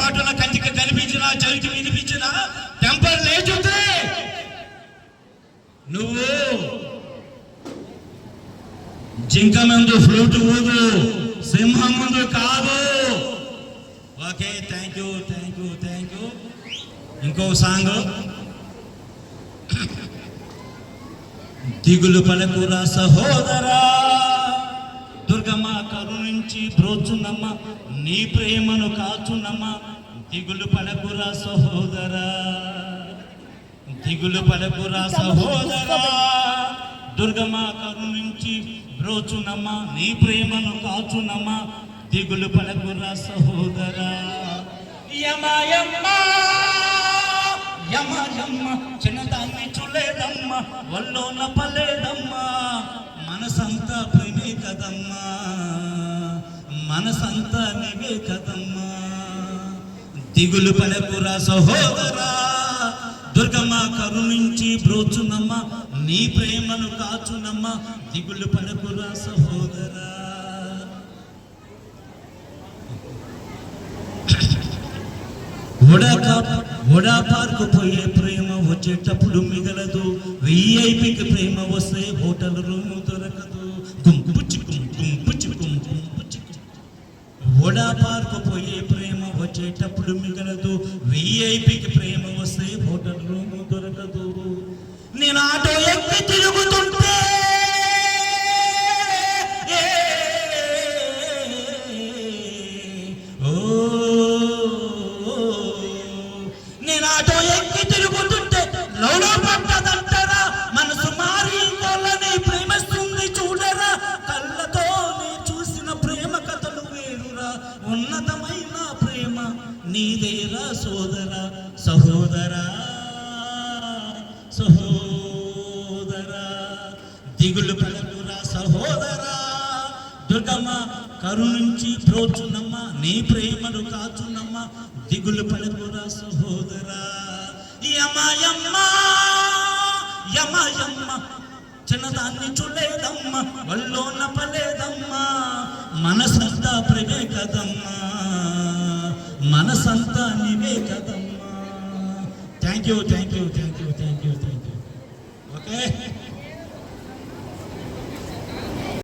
పొరపాటున కంటికి కనిపించినా చెవికి వినిపించినా టెంపర్ లేచుంది. నువ్వు జింక ముందు ఫ్లూట్ ఊదు, సింహం ముందు కాదు. Okay, thank you. ఇంకో సాంగ్. దిగులు పడకురా సహోదరా, దుర్గమ్మ కరుణించి బ్రోచునమ్మ, నీ ప్రేమను కాచునమ్మ. దిగులు పడకురా సహోదరా, దిగులు పడకురా సహోదరా, దుర్గమ్మ కరుణించి బ్రోచునమ్మ, నీ ప్రేమను కాచునమ్మ. దిగులు పడకురా సహోదరా. యమయమ్మ యమయమ్మ చిన్నదాన్ని చూలేదమ్మ, వల్లోన పలేదమ్మ, మనసంతా ప్రేమే కదమ్మా, మనసంతా నీవే కదమ్మా. దిగులు పడకురా సహోదరా, దుర్గమ్మ కరుణించి బ్రోచునమ్మ, నీ ప్రేమను కాచునమ్మ. దిగులు పడకురా సహోదరా. ఓడా పార్కు పోయే ప్రేమ వచ్చేటప్పుడు మిగలదు, విఐపికి ప్రేమ వస్తే హోటల్ రూమ్ దొరకదు. ఓడా పార్కు పోయే ప్రేమ వచ్చేటప్పుడు మిగలదు, విఐపికి ప్రేమ వస్తే హోటల్ రూమ్ దొరకదు. నేను ఆటో ఎక్కి తిరుగుతుంటే ఆటో ఎక్కి తిరుగుతుంటే లౌలో పడ్డదంటారా, మనసు మారి వాళ్ళని ప్రేమిస్తుంది చూడరా. కళ్ళతో నీ చూసిన ప్రేమ కథలు వేరురా, ఉన్నతమైన ప్రేమ నీదేరా సోదరా, సహోదరా, సహోదరా. దిగులు పడకురా సహోదరా, దుర్గమ్మ కరుణించి బ్రోచునమ్మ, నీ ప్రేమను కాచునమ్మ. దిగులు పడకురా సహోదరా. యమయమ్మ యమయమ్మ చిన్నదాన్ని చూలేదమ్మ, వల్లోన పలేదమ్మా, మనసంతా ప్రేమే కదమ్మా, మనసంతా నీవే కదమ్మా. Thank you. ఓకే.